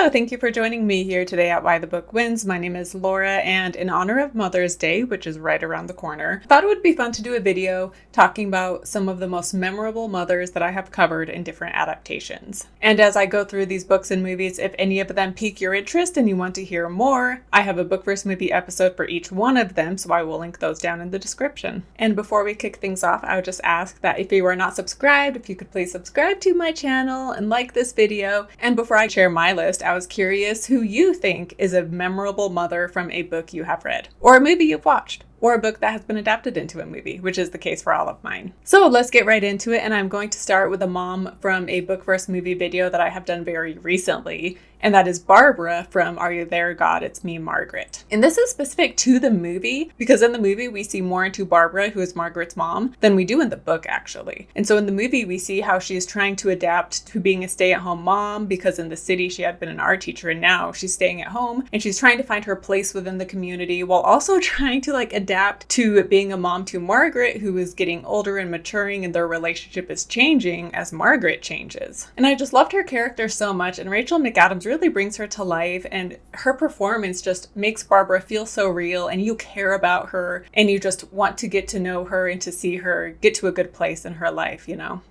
Hello, thank you for joining me here today at Why the Book Wins. My name is Laura, and in honor of Mother's Day, which is right around the corner, I thought it would be fun to do a video talking about some of the most memorable mothers that I have covered in different adaptations. And as I go through these books and movies, if any of them pique your interest and you want to hear more, I have a book versus movie episode for each one of them, so I will link those down in the description. And before we kick things off, I would just ask that if you are not subscribed, if you could please subscribe to my channel and like this video. And before I share my list, I was curious who you think is a memorable mother from a book you have read, or a movie you've watched, or a book that has been adapted into a movie, which is the case for all of mine. So let's get right into it, and I'm going to start with a mom from a book versus movie video that I have done very recently, and that is Barbara from Are You There, God? It's Me, Margaret. And this is specific to the movie, because in the movie we see more into Barbara, who is Margaret's mom, than we do in the book, actually. And so in the movie we see how she is trying to adapt to being a stay-at-home mom, because in the city she had been an art teacher, and now she's staying at home, and she's trying to find her place within the community, while also trying to adapt to being a mom to Margaret, who is getting older and maturing, and their relationship is changing as Margaret changes. And I just loved her character so much, and Rachel McAdams really brings her to life, and her performance just makes Barbara feel so real, and you care about her, and you just want to get to know her and to see her get to a good place in her life,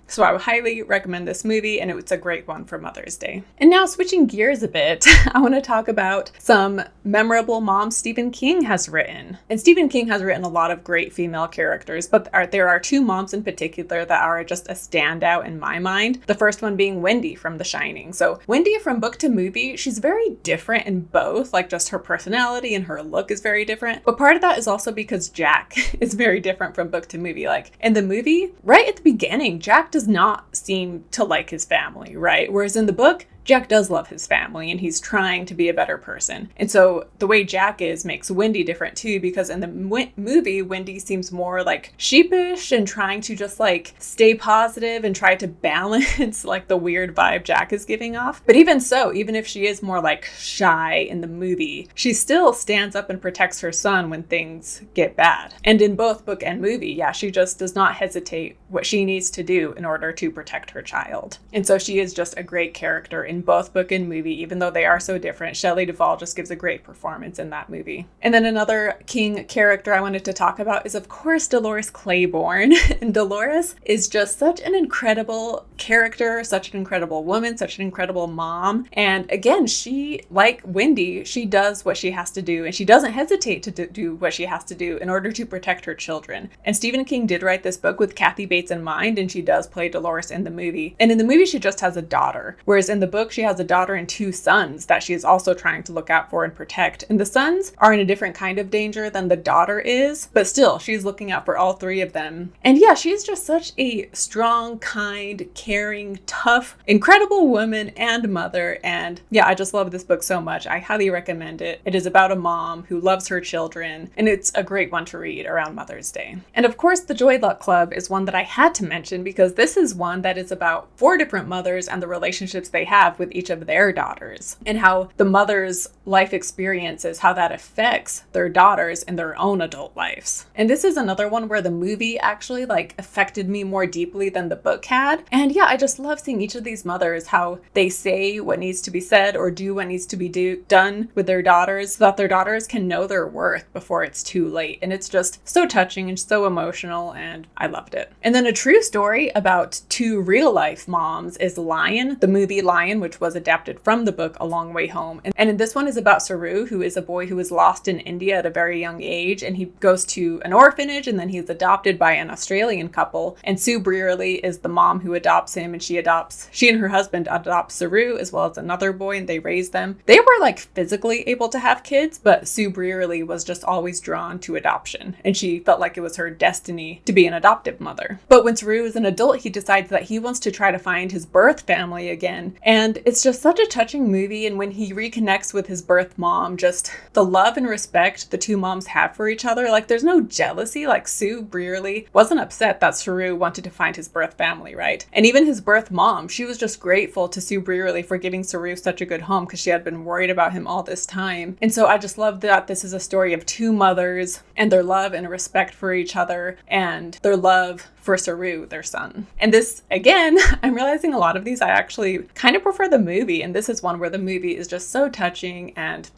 So I would highly recommend this movie, and it's a great one for Mother's Day. And now switching gears a bit, I want to talk about some memorable moms Stephen King has written. And Stephen King has written a lot of great female characters, but there are two moms in particular that are just a standout in my mind. The first one being Wendy from The Shining. So Wendy from book to movie, she's very different in both, just her personality and her look is very different. But part of that is also because Jack is very different from book to movie. In the movie, right at the beginning, Jack does not seem to like his family, right? Whereas in the book, Jack does love his family and he's trying to be a better person. And so the way Jack is makes Wendy different too, because in the movie, Wendy seems more sheepish and trying to just stay positive and try to balance the weird vibe Jack is giving off. But even so, even if she is more shy in the movie, she still stands up and protects her son when things get bad. And in both book and movie, she just does not hesitate what she needs to do in order to protect her child. And so she is just a great character in both book and movie, even though they are so different. Shelley Duvall just gives a great performance in that movie. And then another King character I wanted to talk about is, of course, Dolores Claiborne. And Dolores is just such an incredible character, such an incredible woman, such an incredible mom. And again, she, like Wendy, she does what she has to do, and she doesn't hesitate to do what she has to do in order to protect her children. And Stephen King did write this book with Kathy Bates in mind, and she does play Dolores in the movie. And in the movie, she just has a daughter, whereas in the book, she has a daughter and two sons that she is also trying to look out for and protect. And the sons are in a different kind of danger than the daughter is, but still, she's looking out for all three of them. And she's just such a strong, kind, caring, tough, incredible woman and mother. And I just love this book so much. I highly recommend it. It is about a mom who loves her children, and it's a great one to read around Mother's Day. And of course, the Joy Luck Club is one that I had to mention because this is one that is about 4 different mothers and the relationships they have with each of their daughters, and how the mother's life experiences, how that affects their daughters in their own adult lives. And this is another one where the movie actually affected me more deeply than the book had. And I just love seeing each of these mothers, how they say what needs to be said or do what needs to be done with their daughters, so that their daughters can know their worth before it's too late. And it's just so touching and so emotional, and I loved it. And then a true story about 2 real life moms is Lion, the movie Lion, which was adapted from the book A Long Way Home. And in this one is about Saru, who is a boy who is lost in India at a very young age, and he goes to an orphanage, and then he's adopted by an Australian couple. And Sue Brearley is the mom who adopts him, and she and her husband adopt Saru as well as another boy, and they raise them. They were physically able to have kids, but Sue Brearley was just always drawn to adoption, and she felt like it was her destiny to be an adoptive mother. But when Saru is an adult, he decides that he wants to try to find his birth family again. And it's just such a touching movie. And when he reconnects with his birth mom, just the love and respect the 2 moms have for each other, there's no jealousy. Sue Brearley wasn't upset that Saru wanted to find his birth family, right? And even his birth mom, she was just grateful to Sue Brearley for giving Saru such a good home, because she had been worried about him all this time. And so I just love that this is a story of 2 mothers and their love and respect for each other, and their love for Saru, their son. And this, again, I'm realizing a lot of these I actually kind of prefer the movie, and this is one where the movie is just so touching and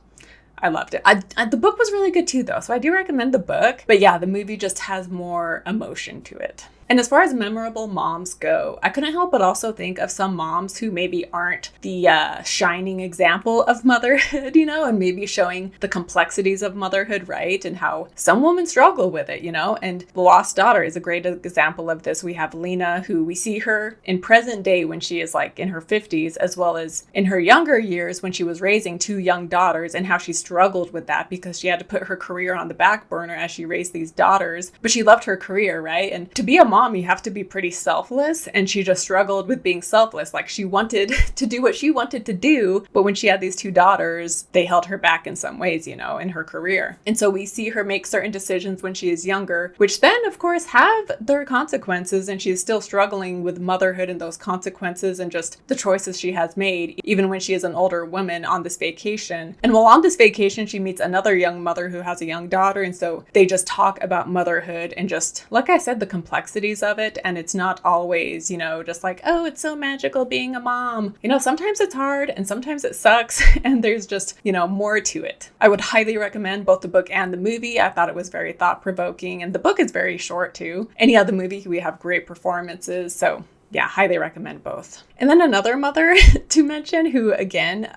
I loved it. The book was really good too, though, so I do recommend the book. But yeah, the movie just has more emotion to it. And as far as memorable moms go, I couldn't help but also think of some moms who maybe aren't the shining example of motherhood, and maybe showing the complexities of motherhood, right? And how some women struggle with it, and The Lost Daughter is a great example of this. We have Lena, who we see her in present day when she is like in her 50s, as well as in her younger years when she was raising 2 young daughters, and how she struggled with that because she had to put her career on the back burner as she raised these daughters. But she loved her career, right? And to be a mom, you have to be pretty selfless, and she just struggled with being selfless. Like, she wanted to do what she wanted to do, but when she had these 2 daughters, they held her back in some ways, in her career. And so we see her make certain decisions when she is younger, which then of course have their consequences, and she's still struggling with motherhood and those consequences and just the choices she has made, even when she is an older woman on this vacation. And while on this vacation, she meets another young mother who has a young daughter, and so they just talk about motherhood and just, like I said, the complexities of it. And it's not always, just like, oh, it's so magical being a mom. Sometimes it's hard and sometimes it sucks, and there's just, more to it. I would highly recommend both the book and the movie. I thought it was very thought-provoking, and the book is very short too. And yeah, the movie, we have great performances, so yeah, highly recommend both. And then another mother to mention who, again,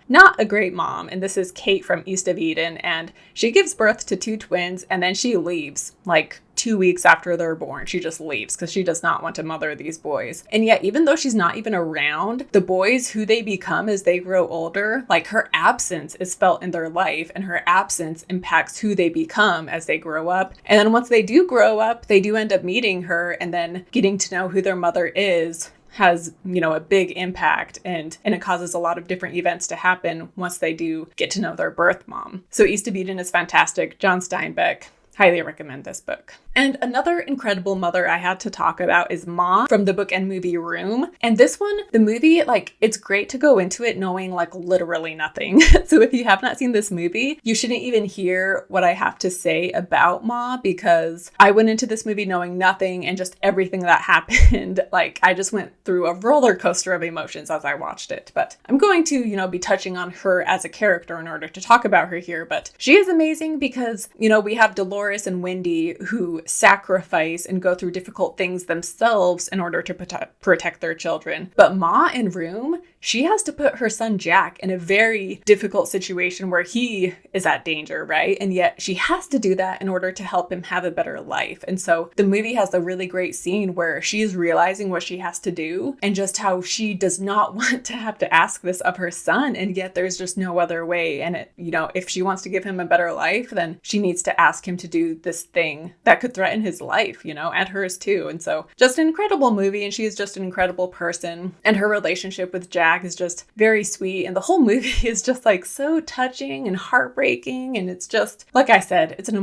not a great mom, and this is Kate from East of Eden, and she gives birth to 2 twins, and then she leaves, like 2 weeks after they're born. She just leaves because she does not want to mother these boys. And yet, even though she's not even around, the boys who they become as they grow older, like, her absence is felt in their life, and her absence impacts who they become as they grow up. And then once they do grow up, they do end up meeting her, and then getting to know who their mother is has, a big impact, and it causes a lot of different events to happen once they do get to know their birth mom. So East of Eden is fantastic. John Steinbeck. Highly recommend this book. And another incredible mother I had to talk about is Ma from the book and movie Room. And this one, the movie, it's great to go into it knowing literally nothing. So if you have not seen this movie, you shouldn't even hear what I have to say about Ma, because I went into this movie knowing nothing, and just everything that happened, I just went through a roller coaster of emotions as I watched it. But I'm going to, be touching on her as a character in order to talk about her here. But she is amazing because, we have Dolores and Wendy who sacrifice and go through difficult things themselves in order to protect their children. But Ma in Room, she has to put her son Jack in a very difficult situation where he is at danger, right? And yet she has to do that in order to help him have a better life. And so the movie has a really great scene where she's realizing what she has to do, and just how she does not want to have to ask this of her son, and yet there's just no other way. And if she wants to give him a better life, then she needs to ask him to do this thing that could threaten his life, and hers too. And so just an incredible movie, and she's just an incredible person, and her relationship with Jack is just very sweet, and the whole movie is just so touching and heartbreaking, and it's just, like I said, it's an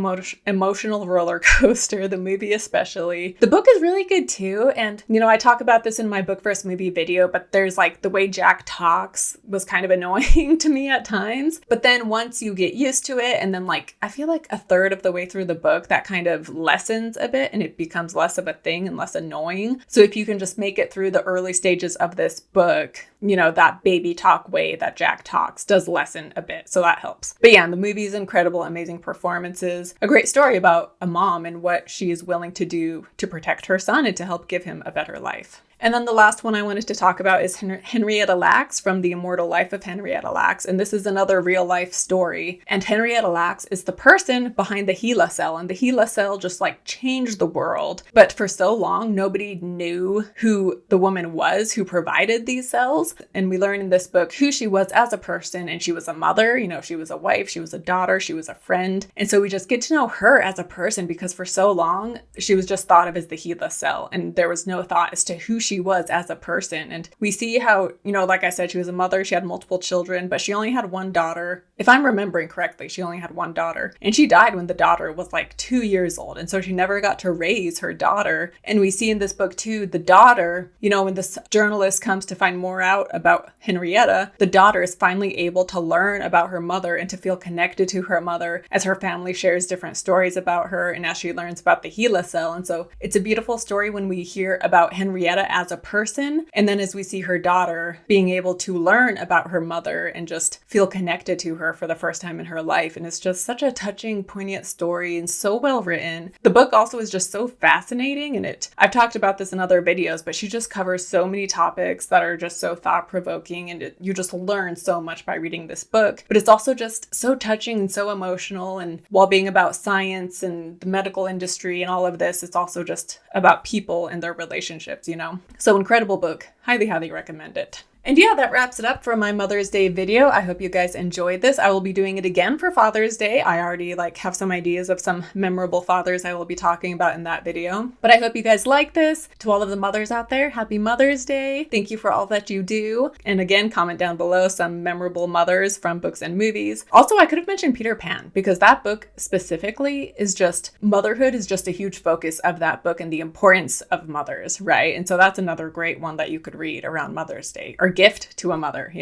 emotional roller coaster, the movie especially. The book is really good too, and I talk about this in my book versus movie video, but there's the way Jack talks was kind of annoying to me at times, but then once you get used to it, and then I feel like a third of the way through the book, that kind of lessens a bit, and it becomes less of a thing and less annoying. So if you can just make it through the early stages of this book, that baby talk way that Jack talks does lessen a bit. So that helps. But yeah, the movie is incredible, amazing performances, a great story about a mom and what she is willing to do to protect her son and to help give him a better life. And then the last one I wanted to talk about is Henrietta Lacks from The Immortal Life of Henrietta Lacks. And this is another real life story. And Henrietta Lacks is the person behind the HeLa cell. And the HeLa cell just changed the world. But for so long, nobody knew who the woman was who provided these cells. And we learn in this book who she was as a person. And she was a mother, she was a wife, she was a daughter, she was a friend. And so we just get to know her as a person, because for so long, she was just thought of as the HeLa cell. And there was no thought as to who she was as a person. And we see how, like I said, she was a mother, she had multiple children, but she only had one daughter. If I'm remembering correctly, she only had one daughter, and she died when the daughter was like 2 years old. And so she never got to raise her daughter. And we see in this book too, the daughter, when this journalist comes to find more out about Henrietta, the daughter is finally able to learn about her mother and to feel connected to her mother as her family shares different stories about her and as she learns about the HeLa cell. And so it's a beautiful story when we hear about Henrietta as a person, and then as we see her daughter being able to learn about her mother and just feel connected to her for the first time in her life. And it's just such a touching, poignant story and so well written. The book also is just so fascinating, and I've talked about this in other videos, but she just covers so many topics that are just so thought-provoking, and you just learn so much by reading this book. But it's also just so touching and so emotional, and while being about science and the medical industry and all of this, it's also just about people and their relationships, So incredible book. Highly, highly recommend it. And yeah, that wraps it up for my Mother's Day video. I hope you guys enjoyed this. I will be doing it again for Father's Day. I already have some ideas of some memorable fathers I will be talking about in that video. But I hope you guys like this. To all of the mothers out there, happy Mother's Day. Thank you for all that you do. And again, comment down below some memorable mothers from books and movies. Also, I could have mentioned Peter Pan, because that book specifically is just, motherhood is just a huge focus of that book and the importance of mothers, right? And so that's another great one that you could read around Mother's Day, or gift to a mother,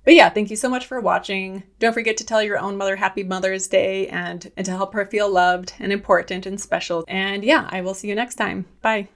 But yeah, thank you so much for watching. Don't forget to tell your own mother happy Mother's Day and to help her feel loved and important and special. And yeah, I will see you next time. Bye.